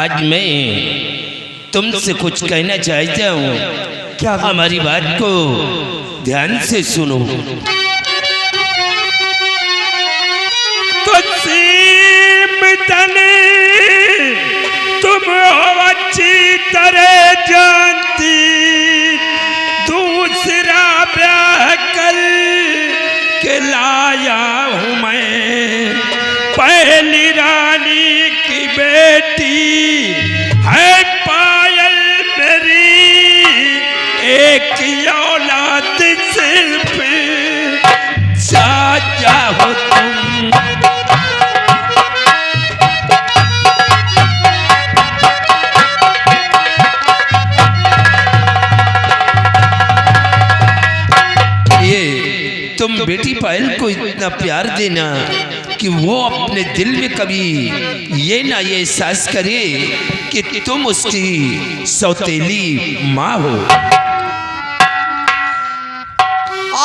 आज मैं तुमसे कुछ कहना चाहता हूँ। क्या? हमारी बात को ध्यान से सुनो। तुम अच्छी तरह जानती दूसरा ब्याह कर के लाया हूँ मैं। पहली रानी की बेटी है पायल मेरी, एक औलाद सिर्फ साजा हो तुम। तुम बेटी पायल को इतना प्यार देना कि वो अपने दिल में कभी ये ना ये एहसास करे कि तुम उसकी सौतेली माँ हो।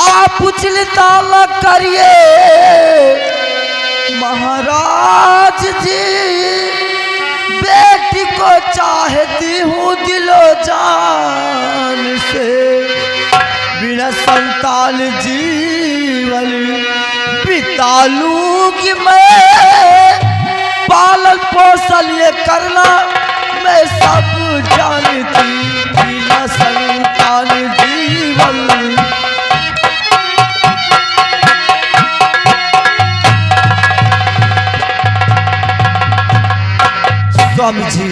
आप उछलता न करिए महाराज जी, बेटी को चाहती हूँ दिलो जान से। बिना संतान जीवन बिता लूंगी मैं, पालन पोषण ये करना मैं सब जानती। बिना संतान जीवन स्वामी जी,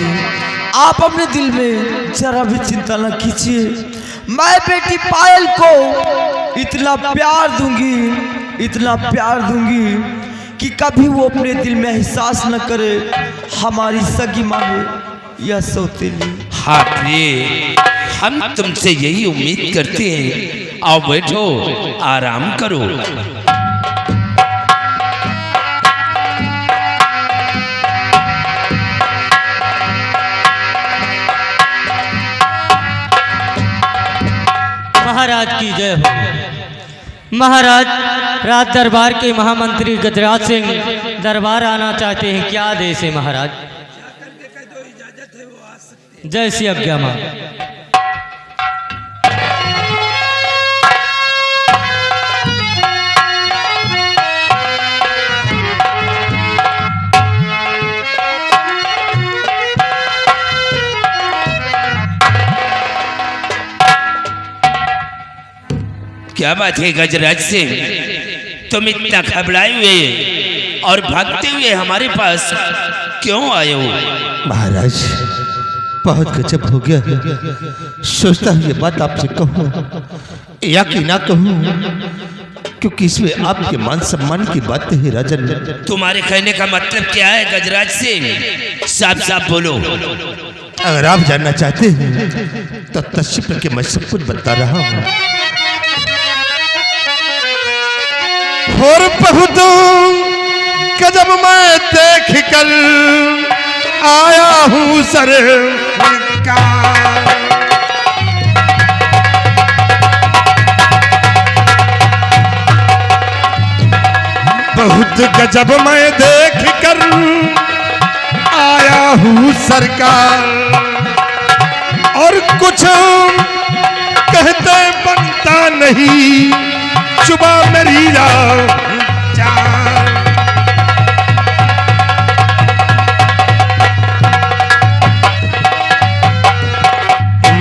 आप अपने दिल में जरा भी चिंता न कीजिए। मैं बेटी पायल को इतना प्यार दूंगी, इतना प्यार दूंगी कि कभी वो अपने दिल में एहसास न करे हमारी सगी माँ है या सौतेली। हाँ प्रिय, हम तुमसे यही उम्मीद करते हैं। आओ बैठो, आराम करो। महाराज की जय हो। महाराज, राज दरबार के महामंत्री गजराज सिंह दरबार आना चाहते हैं। क्या आदेश है महाराज? जैसी आज्ञा मां। क्या बात है गजराज सिंह, तुम इतना घबराए हुए और भागते हुए हमारे पास क्यों आए हो? महाराज, बहुत गजब हो गया है। सोचता हूँ ये बात आपसे कहूँ या कि ना कहूँ, क्योंकि इसमें आपके मान सम्मान की बात है राजन। तुम्हारे कहने का मतलब क्या है गजराज सिंह? साफ साफ बोलो। अगर आप जानना चाहते हैं तो तशरीफ रखिए, मैं सब कुछ बता रहा हूँ। और बहुत गजब मैं देख कर आया हूँ सरकार। बहुत गजब मैं देख कर आया हूँ सरकार, और कुछ कहते बनता नहीं चुबा मेरी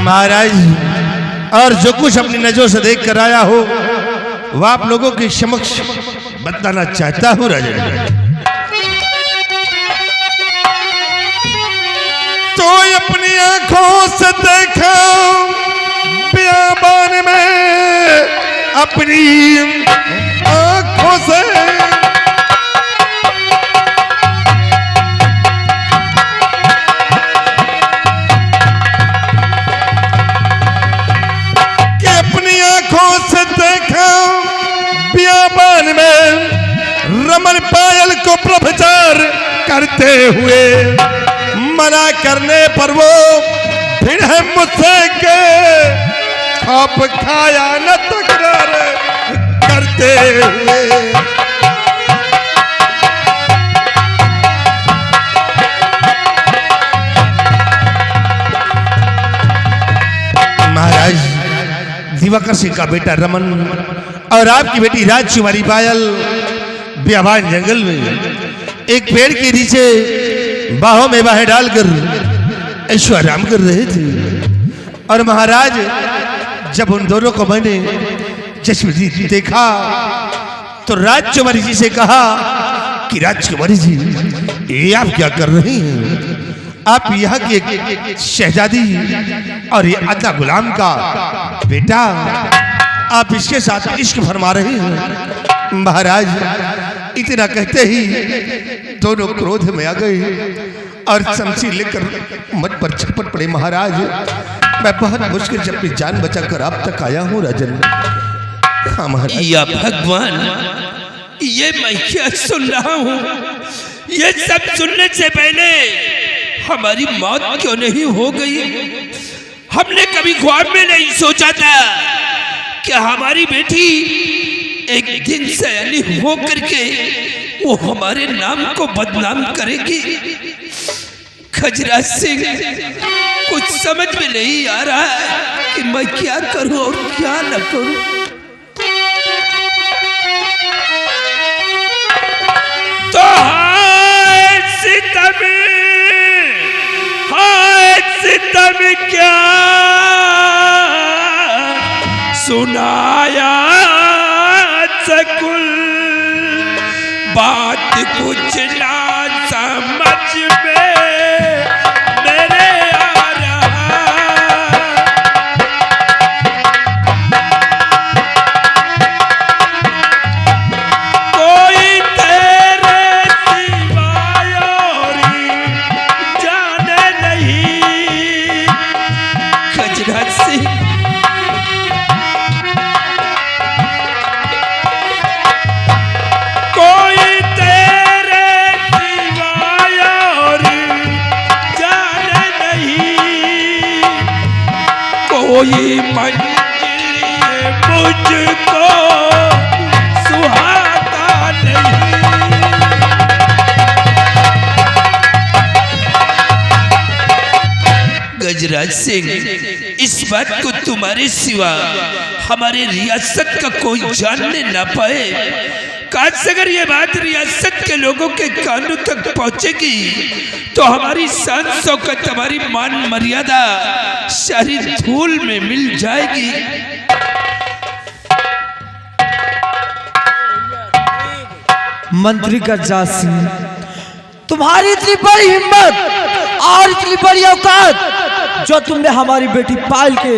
महाराज, और जो कुछ अपनी नजरों से देख कर आया हो वह आप लोगों के समक्ष बताना चाहता हूँ राजन। तो अपनी आंखों से देखा बियाबान में, अपनी आंखों से कि अपनी आंखों से देखा बियाबान में रमन पायल को प्रभचार करते हुए। मना करने पर वो फिर है मुझसे के खाप खाया न तकरार करते हुए। दिवाकर सिंह का बेटा रमन और आपकी बेटी राजकुमारी पायल बियाबान जंगल में एक पेड़ के नीचे बाहों में बाहें डालकर ऐश्वर्याम कर रहे थे। और महाराज जब उन दोनों को मैंने जसवीर जी देखा तो राजकुमारी जी से कहा कि राजकुमारी जी ये आप क्या कर रही हैं? आप यहाँ की एक शहजादी और ये अदना गुलाम का बेटा, आप इसके साथ इश्क फरमा रहे हैं। महाराज इतना कहते ही दोनों क्रोध में आ गए और शमशीर लेकर मत पर झपट पड़े। महाराज मैं बहुत मुश्किल से अपनी जान बचाकर आप तक आया हूँ राजन। हाँ महाराज। या भगवान, ये मैं क्या सुन रहा हूँ? ये सब सुनने से पहले हमारी मौत क्यों नहीं हो गई? हमने कभी ख्वाब में नहीं सोचा था कि हमारी बेटी एक दिन सयानी हो करके वो हमारे नाम को बदनाम करेगी। खजराज सिंह, कुछ समझ में नहीं आ रहा है कि मैं क्या करूं और क्या न करूं। तो हाय सितम क्या सुनाया सकुल, बात कुछ ना समझ में मेरे आ रहा। कोई तेरे सिवाय और जाने नहीं। खजराज सिंह, कोई मंजिल मुझको सुहाता नहीं। गजराज सिंह, इस बात को तुम्हारे सिवा हमारे रियासत का कोई जानने ना पाए। काश अगर ये बात रियासत के लोगों के कानों तक पहुंचेगी तो हमारी शान शौकत, हमारी मान मर्यादा सारी धूल में मिल जाएगी। मंत्री गजराज सिंह, तुम्हारी इतनी बड़ी हिम्मत और इतनी बड़ी औकात जो तुमने हमारी बेटी पायल के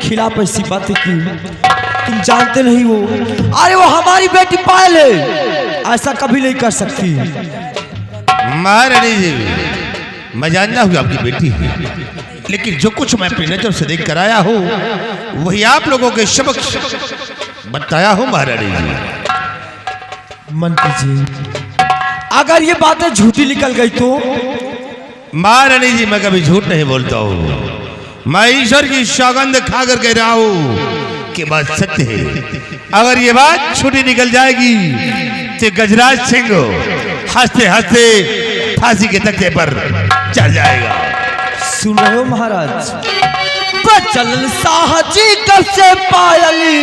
खिलाफ ऐसी बातें की। तुम जानते नहीं हो, अरे वो हमारी बेटी पायल है, ऐसा कभी नहीं कर सकती। महारानी जी, मैं जानता हूँ आपकी बेटी है, लेकिन जो कुछ मैं अपनी नजर से देख कर आया हूँ वही आप लोगों के समक्ष बताया हूँ। महारानी जी, मंत्री जी, अगर ये बातें झूठी निकल गई तो? महारानी जी, मैं कभी झूठ नहीं बोलता हूँ। मैं ईश्वर की सौगंध खाकर कह रहा हूँ कि बात सत्य है। अगर ये बात झूठी निकल जाएगी तो गजराज सिंह हंसते हंसते फांसी के तख्ते पर चढ़ जाएगा। सुन रहे हो महाराज? बचल साहजी कब से पायली